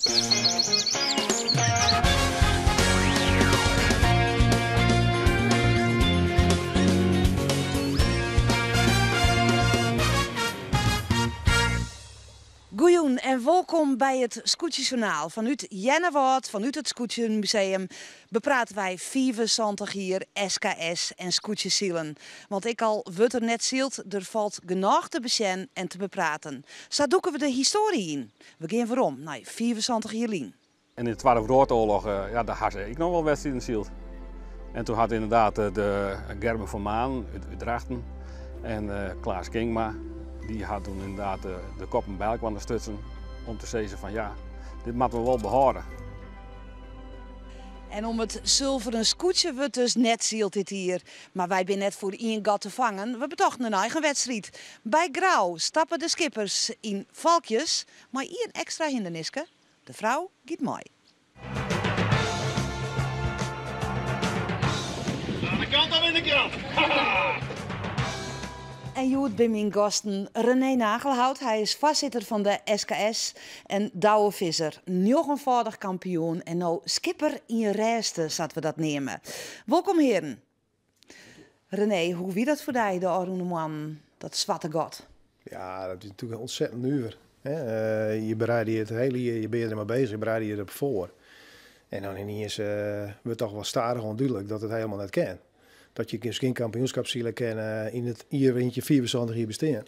Goeien en welkom bij het Scootjesjournaal. Vanuit Jennewoud, vanuit het Scootjesmuseum, bepraten wij 24 hier SKS en Scootjesielen. Want ik al wordt er net zielt, er valt genoeg te bezien en te bepraten. Zo doeken we de historie in. We gaan waarom naar 24 jaar in. In de Tweede Wereldoorlog daar had ik nog wel wedstrijden zield. En toen had inderdaad de Gerben van Maan uit Drachten en Klaas Kingma. Die had toen inderdaad de koppen bij elkaar stutsen om te zeggen van ja, dit moeten we wel behouden. En om het zilveren scootje wordt dus net zielt dit hier. Maar wij zijn net voor één gat te vangen. We betochten een eigen wedstrijd. Bij Grauw stappen de skippers in valkjes, maar één extra hinderniske. De vrouw gaat mooi. Aan de kant of in de krant. En Joet bij mijn gasten René Nagelhout. Hij is voorzitter van de SKS. En Douwe Visser, negenvoudig kampioen. En nou skipper in resten, zaten we dat nemen. Welkom heren. René, hoe wie dat voor jou, de oude man, dat zwarte god? Ja, dat is natuurlijk ontzettend nuver. Je bereidt je het hele jaar, je bent er maar bezig, je bereidt je erop voor. En dan ineens wordt toch wel stadig onduidelijk dat het helemaal niet kan. Dat je geen kampioenschapszielen kan in het je 24 jaar bestaan.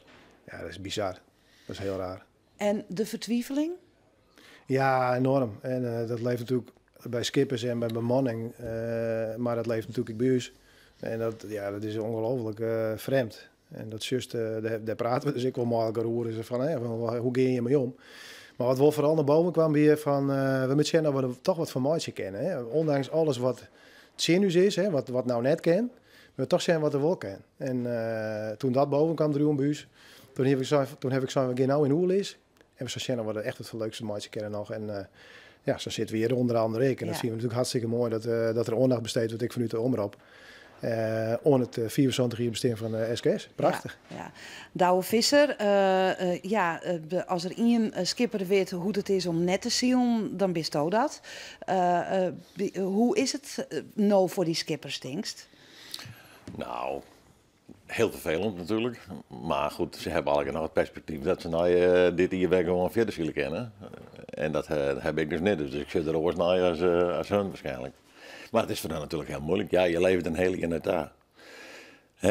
Ja, dat is bizar. Dat is heel raar. En de vertwijfeling? Ja, enorm. En dat leeft natuurlijk bij skippers en bij bemanning. Maar dat leeft natuurlijk bij ons. En dat is ongelooflijk vreemd. En dat juist, daar praten we dus ik wel makkelijker over. Van, hoe ga je mee om? Maar wat wel vooral naar boven kwam weer van... we moeten zeggen dat we er toch wat van maatje kennen. Hè? Ondanks alles wat... Zinus is, hè, wat nou net kan, maar toch zijn wat er wel kan. En toen dat boven kwam, de buis, toen heb ik gezegd, we gaan nou in Oel is. En we zeggen dat we echt het leukste maatje kennen nog. En zo zitten we hier onder andere ik. En dat vinden we natuurlijk hartstikke mooi dat er aandacht besteed wordt, ik vanuit de omroep. On het 24 jaar bestaan van SKS. Prachtig. Ja. Douwe Visser, als er één skipper weet hoe het is om net te zien, dan bist jou dat. Hoe is het nou voor die skippers, denkst? Nou, heel vervelend natuurlijk. Maar goed, ze hebben eigenlijk nog het perspectief dat ze dit hier weg gewoon verder zullen kennen. En dat heb ik dus niet. Dus ik zit er oors naar als hun waarschijnlijk. Maar het is voor hen natuurlijk heel moeilijk. Ja, je leeft een hele jaar daar.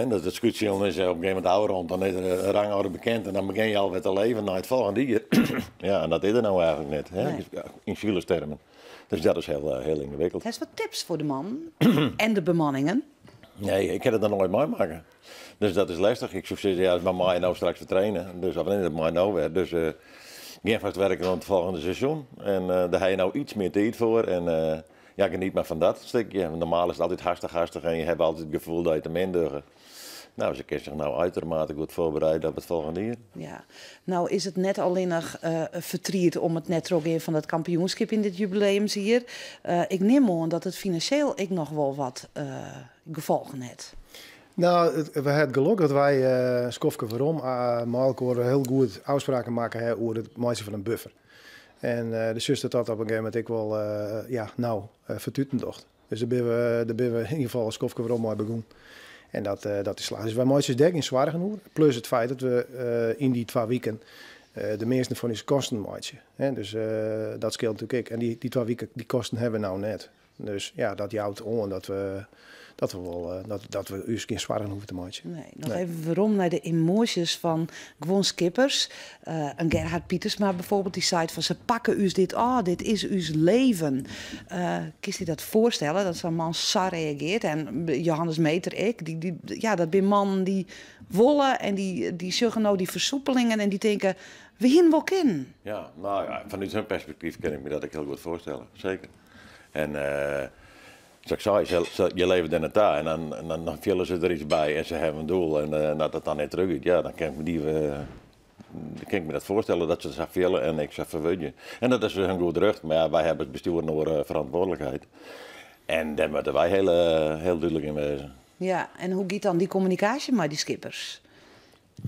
Dat het scootzielen is op een gegeven moment ouder rond, dan is er een rangorde bekend en dan begin je alweer te leven naar het volgende jaar. Ja, en dat is er nou eigenlijk niet, Nee. In zielestermen. Dus dat is heel ingewikkeld. Heb je wat tips voor de man en de bemanningen? Nee, ik heb het er nooit meemaken. Dus dat is lastig. Ik zou zeggen, ja, dat is maar mij nou straks vertrainen. Dus of het mij nou weer. Dus geen vast werken aan het volgende seizoen. En daar heb je nou iets meer tijd voor. En ja, geniet maar van dat stukje. Normaal is het altijd hartstikke en je hebt altijd het gevoel dat je te min durft. Nou, ze kunnen zich nou uitermate goed voorbereiden op het volgende jaar. Ja, nou is het net alleen nog vertrierd om het net ook in van het kampioenschap in dit jubileumsjaar. Ik neem aan dat het financieel ik nog wel wat gevolgen heeft. Nou, we hebben het geluk dat wij Skofke waarom Malkoor heel goed afspraken maken over het maken van een buffer. En de zuster dat op een gegeven moment ik wel vertuten dacht. Dus daar ben we in ieder geval als Skofke waarom maar begonnen. En dat is slaag. Dus wij maken dus 13 zwaar genoeg. Plus het feit dat we in die 2 weken de meeste van die kosten maken. Dus dat scheelt natuurlijk ook. En die 2 weken die kosten hebben we nou net. Dus ja, dat jouwt on dat we u geen zwaar hoeven te maken. Nee, nog even waarom naar de emoties van gewoon skippers. Een Gerhard Pietersma bijvoorbeeld, die zei van ze pakken u dit is uw leven. Kies je dat voorstellen dat zo'n man zo reageert? En Johannes Meter, dat zijn mannen die wollen en die zeggen nou die versoepelingen en die denken, we hin wel kennen. Ja, nou ja, vanuit zijn perspectief kan ik me dat heel goed voorstellen, zeker. En zoals ik zei, je leeft in het daar en dan vullen ze er iets bij en ze hebben een doel en dat het dan niet terug is, ja, dan kan ik me dat voorstellen dat ze het vullen en ik zeg verwudgen. En dat is een goed recht, maar ja, wij hebben het bestuur nog verantwoordelijkheid. En daar moeten wij heel duidelijk in wezen. Ja, en hoe gaat dan die communicatie met die skippers?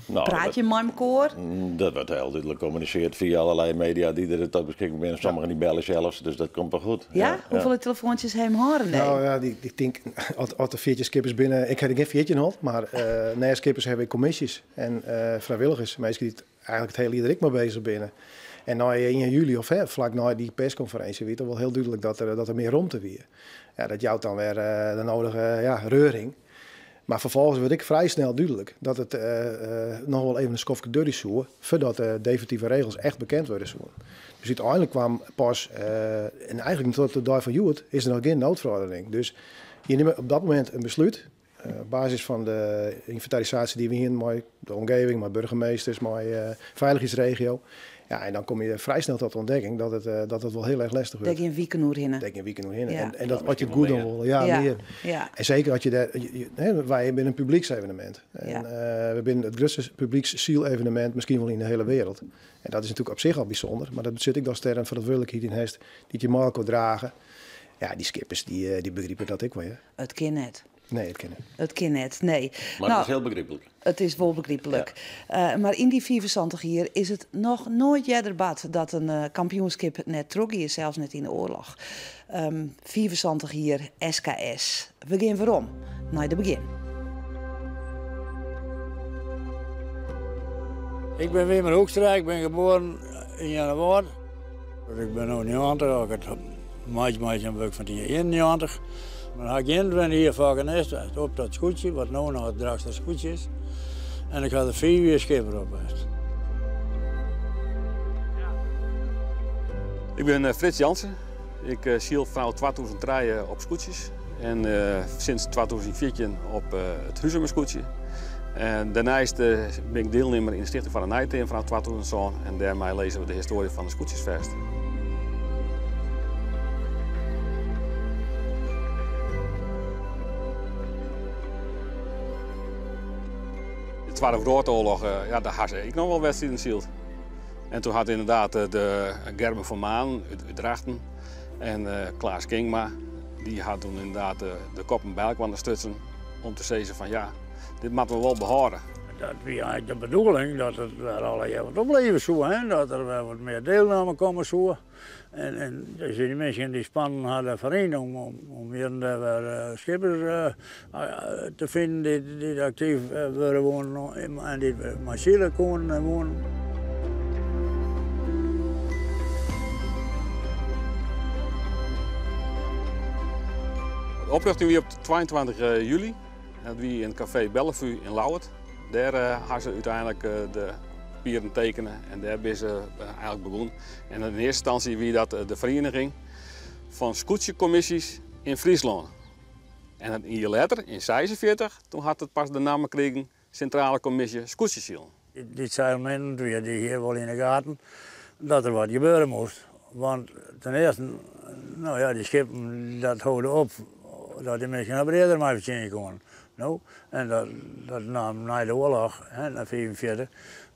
Nou, Praat je met elkaar? Dat wordt heel duidelijk gecommuniceerd via allerlei media die er tot beschikking zijn. Sommigen die bellen zelfs, dus dat komt wel goed. Ja? Hoeveel telefoontjes hem horen? Nee. Nou ja, die denk, als er 40 skippers binnen, ik heb geen 14 gehad, maar na skippers hebben commissies en vrijwilligers, mensen die eigenlijk het hele ieder ik maar bezig binnen. En nou in juli of vlak na die persconferentie werd het wel heel duidelijk dat er meer ruimte weer. Ja, dat jouwt dan weer de nodige reuring. Maar vervolgens werd ik vrij snel duidelijk dat het nog wel even een schofje deur is zoeken, voordat de definitieve regels echt bekend worden zoeken. Dus uiteindelijk kwam pas, en eigenlijk tot de dag van Joet, is er nog geen noodverordening. Dus je neemt op dat moment een besluit, op basis van de inventarisatie die we hier met de omgeving, met burgemeesters, met veiligheidsregio. Ja, en dan kom je vrij snel tot de ontdekking dat het wel heel erg lastig wordt. Denk je een week genoeg in? Denk je een week genoeg in. Ja. En dat had je het goed dan wel. Ja, meer. Ja. En zeker had je daar, wij hebben een publieksevenement. En we zijn het grootste publieksziel-evenement misschien wel in de hele wereld. En dat is natuurlijk op zich al bijzonder. Maar dat zit ik dan sterren verantwoordelijkheid in heeft die je maar kan dragen. Ja, die skippers die begrijpen dat ik wel. Ja. Het kan net. Nee, het kennen. Het kan net, nee. Maar het is heel begrijpelijk. Het is wel begrijpelijk. Maar in die 74 jaar is het nog nooit eerder bad dat een kampioenschip net trok is, zelfs net in de oorlog. 74 jaar SKS. We gaan waarom? Naar de begin. Ik ben Wim Hoekstra, ik ben geboren in januari. Ik ben nu 90, ik heb maatje een week van die 91. Maar ik ben hier vaak geweest op dat scootje, wat nu nog het dragste scootje is. En ik had er 4 jaar schipper op geweest. Ik ben Frits Jansen. Ik ziel vanaf 2003 op scootjes. En sinds 2014 op het Huizumerscootje. En daarnaast ben ik deelnemer in de Stichting van de Nijteen vanaf 2000. En daarmee lezen we de historie van de scootjesfest. De Tweede Wereldoorlog, ja, daar had ik nog wel wedstrijden zield. En toen had inderdaad de Gerben van Maan uit Drachten en Klaas Kingma, die had toen inderdaad de kop en belk aan de stutsen om te zeggen van ja, dit moeten we wel behouden. Dat was eigenlijk de bedoeling dat het weer alle wat opleven zou, hè? Dat er weer wat meer deelname komen zou. En dus die mensen die spannen hadden verenigd om hier weer schippers te vinden die actief willen wonen en die met zielen konden wonen. De oprichting was op 22 juli. Dat was in het café Bellevue in Lauwert. Daar hadden ze uiteindelijk de papieren tekenen en daar zijn ze eigenlijk begonnen. En in eerste instantie was dat de vereniging van scootjecommissies in Friesland. En een jaar later, in 1946, toen had het pas de naam gekregen Centrale Commissie Scootjeziel. Dit zijn mensen die hier wel in de gaten dat er wat gebeuren moest. Want ten eerste, nou ja, die schepen dat houden op dat die mensen naar breder maar verzinnen konden. Nou, en dat nam na de oorlog, hè, na 1945,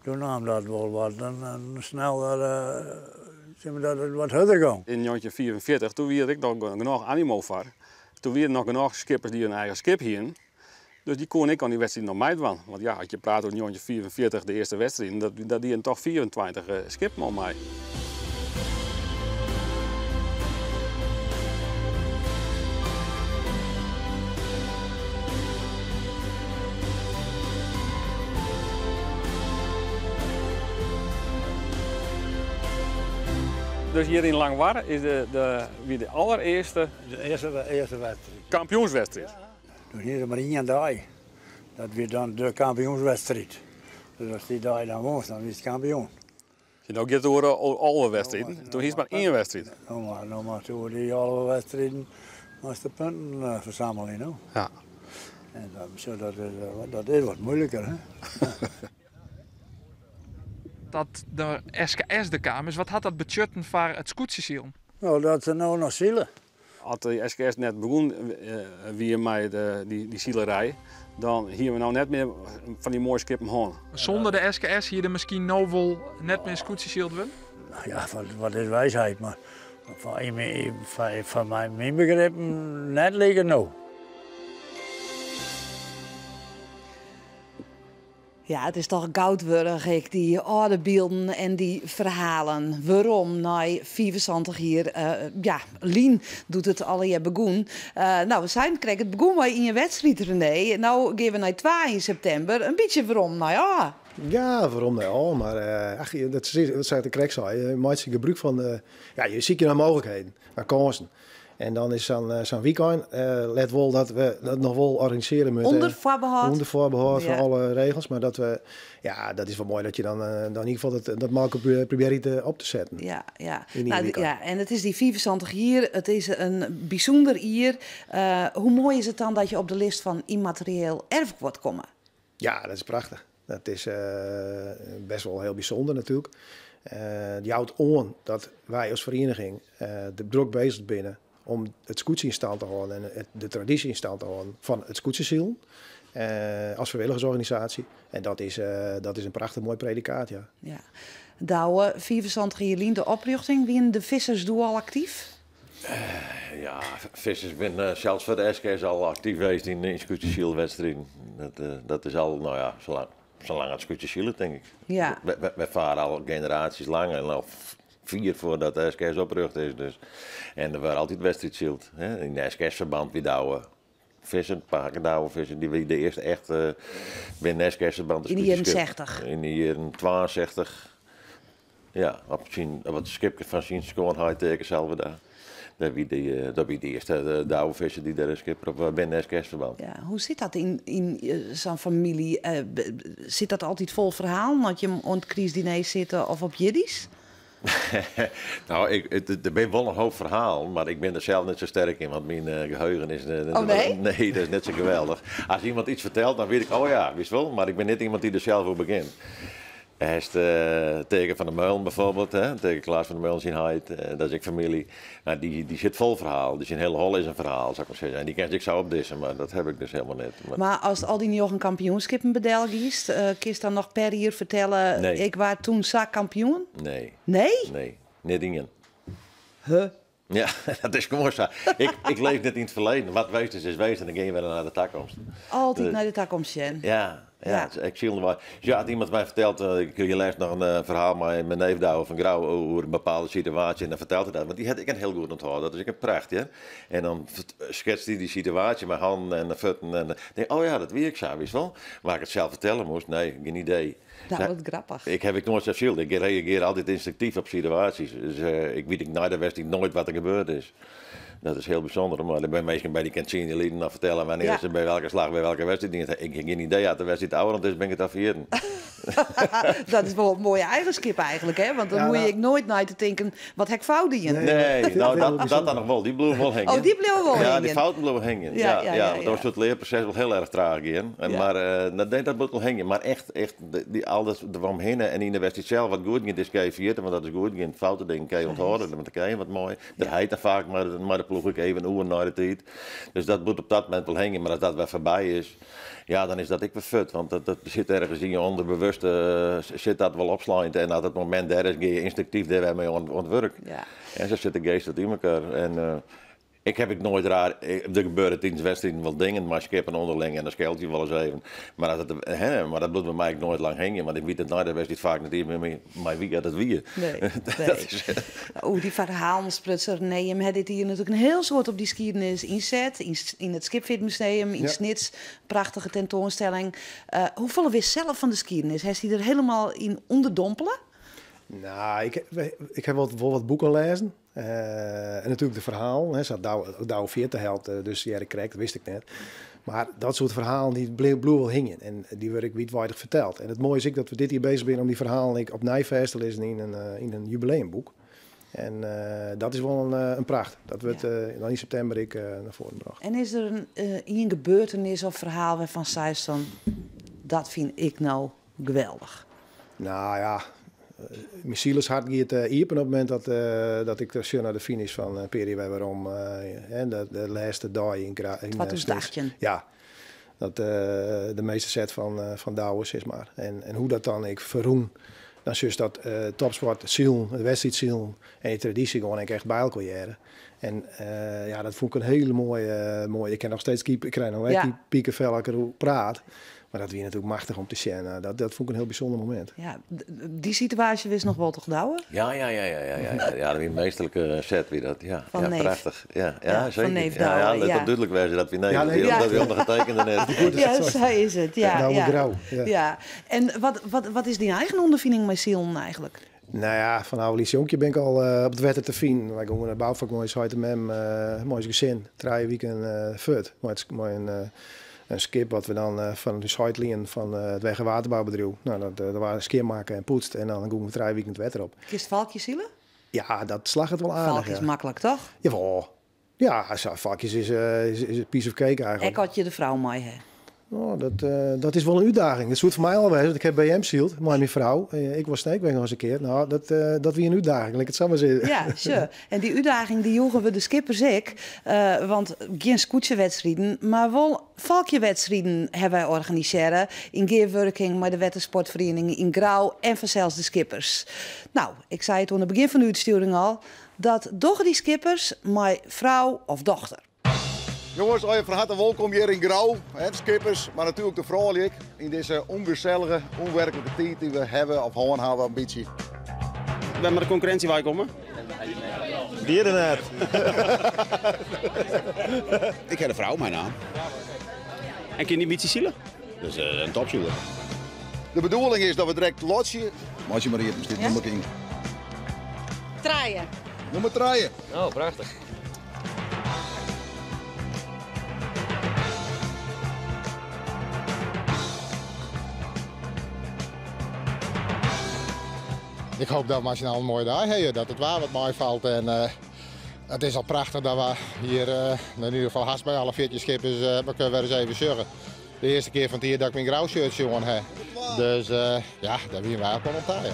toen nam dat wel wat en snel dat het wat harder ging. In 1944, toen was ik nog genoeg animo voor. Toen waren er nog genoeg skippers die een eigen skip hadden. Dus die kon ik aan die wedstrijd nog meedoen. Want ja, als je praat over 1944, de eerste wedstrijd, dat die toch 24 skippen al mee. Dus hier in Langwarre is weer de allereerste De eerste wedstrijd. kampioenswedstrijd. Toen hier maar 1 dag. Dat weer dan de kampioenswedstrijd. Dus als die dag dan woont, dan is het kampioen. Je nou gaat door alle wedstrijden. Toen is maar 1 wedstrijd. Nou maar toen die alle wedstrijden als de punten verzamelen. Nou. Ja. En dat is wat moeilijker. Hè? Dat de SKS de Kamers, wat had dat betutten voor het scootjesiel? Nou, dat ze nou nog zielen. Als de SKS net begon wie met die zielerij, dan hier we nou net meer van die mooie skippen horen. Zonder de SKS hier er misschien nou wel net meer scootjesiel doen? Nou ja, wat is wijsheid, maar van mijn begrip net liggen nou. Ja, het is toch goudwurdig, ik, die oude beelden en die verhalen. Waarom? Nou, 25 hier, ja, Lien doet het al je begoen. Nou, we zijn krijg het begoen maar in je wedstrijd, René. Nou gaan we naar 2 in september. Een beetje waarom? Nou ja. Ja, waarom nou? Ja, maar ach, dat zei de krek zei. Je maakt je gebruik van, ja, je ziet je naar mogelijkheden, naar kansen. En dan is zo'n weekend, let wel dat we dat nog wel organiseren met... Onder voorbehoud. Onder voorbehoud van Ja. alle regels. Maar dat we, ja, dat is wel mooi dat je dan in ieder geval dat Marco probeert op te zetten. Ja, ja. In die Nou, weekend. ja, en het is die 25 hier. Het is een bijzonder hier. Hoe mooi is het dan dat je op de lijst van immaterieel erfgoed wordt komen? Ja, dat is prachtig. Dat is best wel heel bijzonder natuurlijk. Die houdt aan dat wij als vereniging de druk bezig binnen om het scootsie in stand te houden en de traditie in stand te houden van het scootsenziel als vrijwilligersorganisatie. En dat is een prachtig mooi predicaat, ja. Ja. Douwe, 25 jaar de oprichting. Wie de vissers doen al actief? Ja, vissers ben zelfs voor de SK's al actief geweest in scootjesielwedstrijden. Dat is al, nou ja, zolang het scootjesielen, denk ik. Ja. We varen al generaties lang en al 4 voordat de SK's opgerucht is. Dus. En er waren altijd wedstrijdschild. In de SK's-verband wie douwen vissen, paken douwen vissen. Die wie de eerste echt binnen de SK's-verband. In de jaren 60. In de jaren 62. Ja, op het schipje van zijn schoonheid tegen zelf daar. Dat wie de eerste douwe vissen die daar is op binnen de SK's-verband. Ja, hoe zit dat in zo'n familie? Zit dat altijd vol verhaal? Dat je om het kriesdiner zitten of op Jiddisch? Nou, er ben wel een hoop verhaal, maar ik ben er zelf niet zo sterk in, want mijn geheugen is... Oh nee? Nee, dat is net zo geweldig. Als iemand iets vertelt, dan weet ik, oh ja, wist wel, maar ik ben niet iemand die er zelf voor begint. Hij is tegen Van der Meulen bijvoorbeeld, tegen Klaas van der Meulen zijn huid, dat is ik familie. Nou, die zit vol verhaal, dus een hele hol is een verhaal, zou ik maar zeggen. En die kan ik zo opdissen, maar dat heb ik dus helemaal niet. Maar als al die nog een kampioenschappen bedelgiest, kies dan nog per hier vertellen, Nee. ik was toen kampioen? Nee. Nee? Nee, niet in. Huh? Ja, dat is gewoon zo. Ik leef net in het verleden. Wat wees is wees en dan ging je weer naar de toekomst. Altijd naar de toekomst, Jen. Ja, Ja. ik zie het wel. Ja, had iemand mij vertelt, je leest nog een verhaal met mijn neef Douwe van Grauw over een bepaalde situatie en dan vertelt hij dat. Want die had ik een heel goed onthouden, dat is ik een pracht, ja. En dan schetst hij die situatie met handen en voeten en denk oh ja, dat weet ik zo, wist wel. Maar ik het zelf vertellen moest, nee, geen idee. Nou, wat grappig. Ik heb nooit zo veel. Ik reageer altijd instinctief op situaties. Dus ik weet na de wedstrijd nooit wat er gebeurd is. Dat is heel bijzonder, maar ik ben meestal bij die kantine lieden naar vertellen wanneer Ja. ze bij welke slag, bij welke wedstrijd dingen. Ik heb geen idee, als de wedstrijd ouder is, ben ik het afvieren. Dat is wel een mooie eigenschap eigenlijk, hè? Want dan Ja, moet nou- je nooit naar te denken, wat heb ik fout in? Nee, nou, dat dan nog wel. Die bleef wel hangen. Oh, die bleef wel Ja, hangen. die fouten bleven hangen. Ja, Ja, ja, want dat was het leerproces wel heel erg traag in. Ja. Maar dat moet wel hangen. Maar echt al dat eromheen en in de wedstrijd zelf wat goed ging, is kei vierde, want dat is goed ging. Fouten dingen kan je onthouden, dan kan je wat mooi. Dat heet dan vaak, maar de ploeg ik even oer naar de tijd. Dus dat moet op dat moment wel hangen. Maar als dat weer voorbij is, ja, dan is dat ik weer fut. Want dat zit ergens in je onderbewuste, zit dat wel opsluit. En als het moment daar is, ga je instinctief daar weer mee aan het werk. Ja. En zo zit de geest in elkaar. En ik heb nooit raar, er gebeuren tijdens wedstrijden wel dingen, maar skippen onderling en dan scheelt je wel eens even. Maar dat moet bij mij nooit lang hangen, want ik weet het na de wedstrijd vaak niet meer, maar wie gaat het wie? Nee, Dat is, die verhaalsprutser. Nee, hem had dit hier natuurlijk een heel soort op die skiernis inzet. In het Skipfit Museum, in Ja. Snits. Prachtige tentoonstelling. Hoe vallen we zelf van de skiernis? Heeft hij er helemaal in onderdompelen? Nou, ik heb wel wat boeken gelezen. En natuurlijk de verhaal. Hè, zat Douwe 40 held, dus ja, ik kreeg, dat wist ik net. Maar dat soort verhalen die bleven wel hingen. En die werd ik wijdwijdig verteld. En het mooie is ook dat we dit hier bezig zijn om die verhalen op Nijvers te lezen in een jubileumboek. En dat is wel een pracht. Dat werd dan in september ik naar voren gebracht. En is er een gebeurtenis of verhaal waarvan zij van, dat vind ik nou geweldig? Nou ja, mijn ziel is hard geëerd iepen op het moment dat ik zo naar de finish van Peri waarom de laatste dag in Wat was Snits. dagje? Ja, dat de meeste set van Douwe is maar. En hoe dat dan ik verroem, dan is dat topsport, ziel, de wedstrijd en die traditie gewoon echt bij elkaar jaren. En ja, dat vond ik een hele mooie. Ik ken nog steeds keeper, ik krijg nog echt Ja. die piekenvel als ik erover praat. Maar dat was natuurlijk machtig om te zien. Dat vond ik een heel bijzonder moment. Ja, die situatie wist nog wel te gedouwen. Ja, dat is een meesterlijke set weer dat. Ja, Van ja Neef. prachtig. Ja, Ja, zeker. van Neef ja, Douwen, let ja. op duidelijk wezen dat we Neef, Ja, nee, dat we ondergetekende net. Ja, zo is het. Ja, Nou, ja. grauw. Ja. Ja. En wat is die eigen ondervinding met Zielen eigenlijk? Nou ja, van oude jonkje ben ik al op het wetter te zien. Wij gaan naar de bouwvak, mooi uit hem, mooi gezin. 3 weken voort. Mooi een skip wat we dan van de Zuidlijn van het weg- en waterbouwbedrijf. Nou, dat waren skip maken en poetst. En dan gaan we 3 weken het wetter op. Kist valkjes zielen? Ja, dat slag het wel aardig. Valk is Ja. makkelijk, toch? Jawel. Ja, valkjes is een piece of cake eigenlijk. Ik had je de vrouw mooi, hè? Oh, dat is wel een uitdaging. Dat is goed voor mij alweer. Want ik heb BM zield, maar mijn vrouw. Ik was steekweg nog eens een keer. Nou, dat weer een uitdaging. Laat ik het zo maar zeggen. Ja, sure. En die uitdaging die joegen we de skippers ik. Want geen scootjewedstrijden, maar wel valkjewedstrijden hebben wij organiseren. In gearworking met de wettersportvereniging in Grauw en vanzelfs de skippers. Nou, ik zei het aan het begin van de uitsturing al. Dat doch die skippers mijn vrouw of dochter. Jongens, van harte welkom hier in Grauw, de skippers, maar natuurlijk de vrouwelijk in deze ongezellige, onwerkelijke tijd die we hebben of gewoon hebben een beetje. Ik ben met de concurrentie waar ik kom. Dieren net. Ik heb een vrouw, mijn naam. En ken die beetje zielen? Dus een topshooter. De bedoeling is dat we direct lotsen. Als je maar hier dit nummer in. Draaien. Nummer 3. Oh, prachtig. Ik hoop dat we maximaal een mooie dag hebben, dat het waar wat mooi valt. En het is al prachtig dat we hier in ieder geval haast bij alle 14 skippers we kunnen weer eens even zorgen. De eerste keer van het hier dat ik mijn grauw shirt jongen heb. Dus ja, daar ben je wel op aan ja.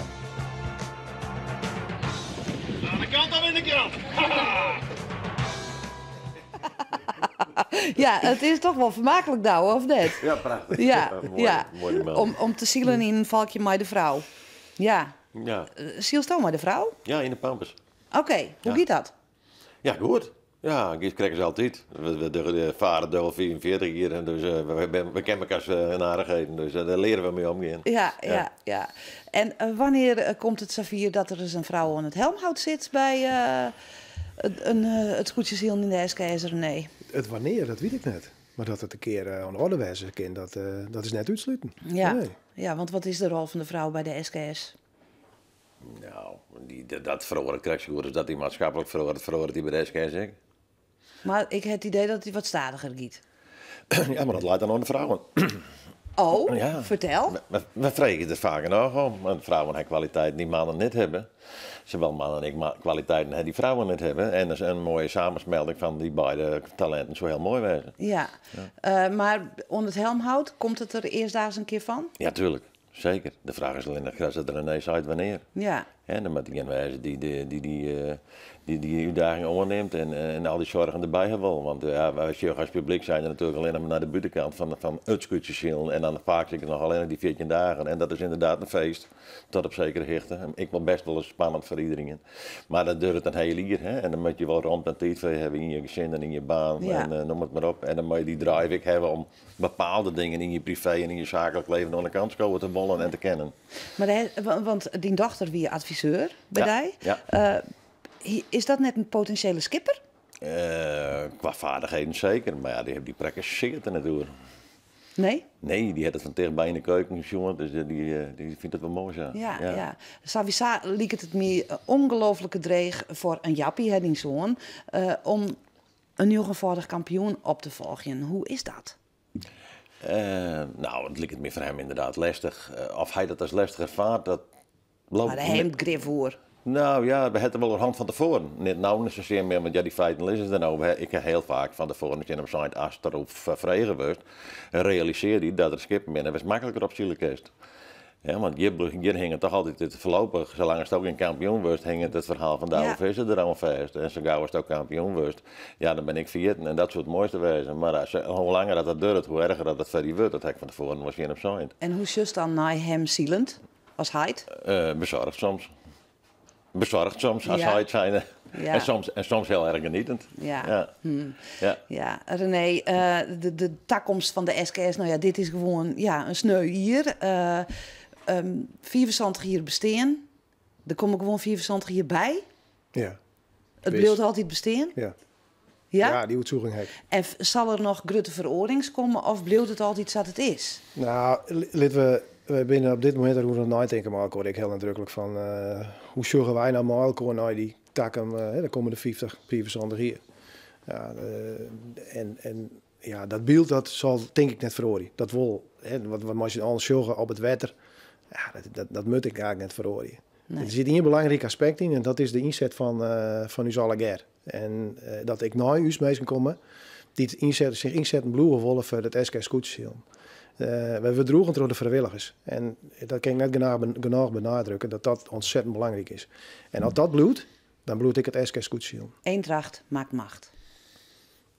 Aan de kant of in de krant. Ja, het is toch wel vermakelijk douwen, of net? Ja, prachtig. Ja, mooi, ja. mooi moment. Om te zielen in een valkje met de vrouw. Ja. Ja. Zielst ook met de vrouw? Ja, in de Pampers. Oké, hoe gaat dat? Ja, goed. Ja, ik krijg ze altijd. We varen door 44 hier en dus we kennen elkaar een aardigheden. Dus daar leren we mee omgaan. Ja. En wanneer komt het Xavier dat er eens een vrouw aan het helmhout zit bij het scootjeziel in de SKS? Nee. Het wanneer, dat weet ik net. Maar dat het een keer aan de orde wezen kan, dat is net uitsluiten. Ja. Nee. Ja, want wat is de rol van de vrouw bij de SKS? Nou, dat verhoord krijg je goed. Dus dat die maatschappelijk verhoord die bij de SKS ik. Maar ik heb het idee dat hij wat stadiger giet. Ja, maar dat leidt dan aan de vrouwen. Oh, Ja. vertel. We vregen er vaker nog om. Want vrouwen hebben kwaliteiten die mannen niet hebben. Zowel mannen en ik kwaliteiten hebben die vrouwen niet hebben. En dat is een mooie samensmelding van die beide talenten zo heel mooi wezen. Ja, maar onder het helmhout, komt het er eerstdaags een keer van? Ja, tuurlijk. Zeker. De vraag is alleen als het er ineens uit wanneer. Ja. En dan moet diegene wezen die uitdaging onderneemt en al die zorgen erbij hebben. Want ja, wij als publiek zijn er natuurlijk alleen maar naar de buitenkant van het scootjeziel. En dan vaak zit ik nog alleen die 14 dagen. En dat is inderdaad een feest, tot op zekere hichten. Ik wil best wel eens spannend voor iedereen. Maar dat duurt een heel jaar. Hè? En dan moet je wel rond en tijd hebben in je gezin en in je baan. Ja. En noem het maar op. En dan moet je die drive ik hebben om bepaalde dingen in je privé en in je zakelijk leven aan de kant te bollen en te kennen. Maar want die dochter wie adviseur bij Ja, die. ja. Is dat net een potentiële skipper? Qua vaardigheden zeker, maar ja, die prekken zeker er naartoe. Nee? Nee, die had het van dichtbij in de keuken jongen, dus die vindt het wel mooi zo. Ja. Savisa liep het me ongelooflijke dreig voor een jappie, hè, die zoon, om een jongevaardig kampioen op te volgen. Hoe is dat? Nou, het lijkt het meer voor hem inderdaad lastig. Of hij dat als lastig ervaart, dat loopt. Maar daar heeft het grif voor. Nou ja, we hebben wel een hand van tevoren. Niet nou niet zozeer meer, want ja, die feiten is het dan ook. Ik heb heel vaak van tevoren, als je op zijn aster of vregen wordt, realiseer je dat er skippen binnen. Dat is makkelijker op zielig is. Ja, want hier hing het toch altijd het voorlopig, zolang het ook een kampioen wordt, hing het verhaal van de oude vissen er aan vast. En zo gauw als het ook kampioen wordt, ja, dan ben ik 14 en dat zou het mooiste wezen. Maar hoe langer dat duurt, hoe erger dat het voor die wordt, dat heb ik van tevoren was geen op zijn. En hoe just dan naar hem zielend, als hij het? Bezorgd soms. Bezorgd soms, als Ja. hij het zijn. Ja. En soms heel erg genietend. Ja. Ja. Ja, René, de toekomst van de SKS, nou ja, dit is gewoon een sneu hier. 24 jaar bestaan. Er komen gewoon 24 jaar bij. Ja. Het blijft altijd bestaan. Ja. Ja? Ja, die uitzoeking heb. En zal er nog grote verorings komen of blijft het altijd zoals het is? Nou, we binnen op dit moment er hoe nooit denken, maar ik heel nadrukkelijk van hoe zorgen wij nou maar elkaar naar die takken de komende 50 hier. Ja, en dat beeld dat zal denk ik net verhoren. Dat wil, wat als je anders zorgen op het wetter, ja, dat moet ik eigenlijk net verhoren. Nee. Er zit een belangrijk aspect in en dat is de inzet van ons allegaar. En dat ik naar u mee kan komen, die zich inzetten bloemen wollen voor het SK Scootshilm. We droegen door de vrijwilligers. En dat kan ik net genoeg benadrukken, dat ontzettend belangrijk is. En als dat bloedt, dan bloed ik het SK Scootshilm. Eendracht maakt macht.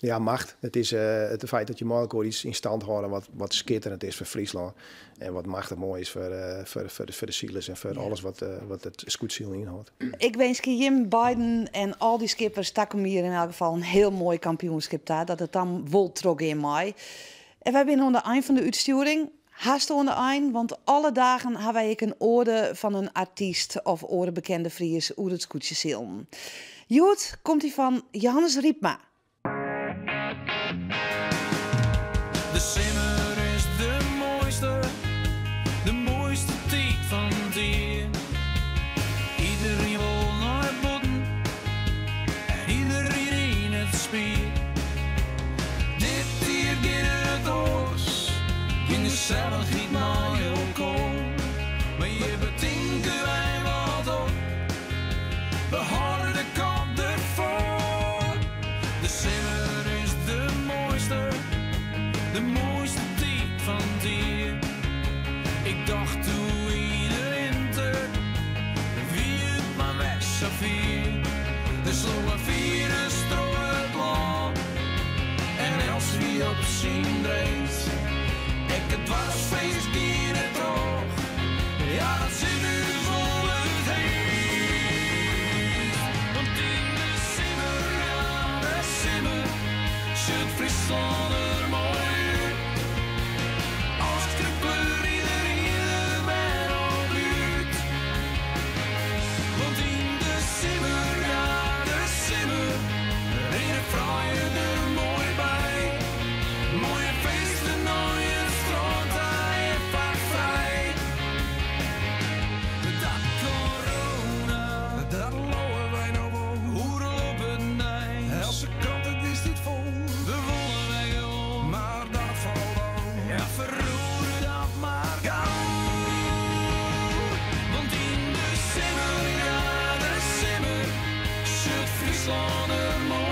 Ja, macht. Het is het feit dat je mogelijk iets in stand houden wat schitterend is voor Friesland. En wat machtig mooi is voor de Sielers en voor alles wat het Scootshilm inhoudt. Ik wens Jim Biden en al die skippers takken hier in elk geval een heel mooi kampioenschap daar. Dat het dan wol trok in mei. En wij zijn aan het eind van de uitsturing. Haast aan het eind, want alle dagen hebben wij een orde van een artiest of orde bekende Fries uit het Scootshilm. Joet komt die van Johannes Riepma. De simmer is de mooiste tijd van het jaar. Iedereen wil naar botten en iedereen in het spier. Dit hier gaat het oors, in de gezelligheid naar je kom. Maar je betinken wij wat op, we houden de kop ervoor. De simmer is de mooiste tijd van het jaar. Ik dacht toen ieder winter, wie het maar weg zou vieren. De sloegen vieren strooien het land, en als wie op zien dreef. Ik het dwarsfeest hier het oog, ja dat zit nu vol het heen. Want in de simmer, ja de simmer, zit Friesland er mooi uit. Als krukler iedereen er ben op buurt. Want in de simmer, ja de simmer, in het fraaie er mooi bij. Mooie feesten, mooie strand, hij vaak vrij. Dat corona, dat lopen wij nog wel. Hoeren op het nij. Else kant het is niet vol. We wollen wij om, maar dat valt al. Ja, verroeren dat maar gauw. Want in de simmer, ja de simmer, zit Friesland er mooi.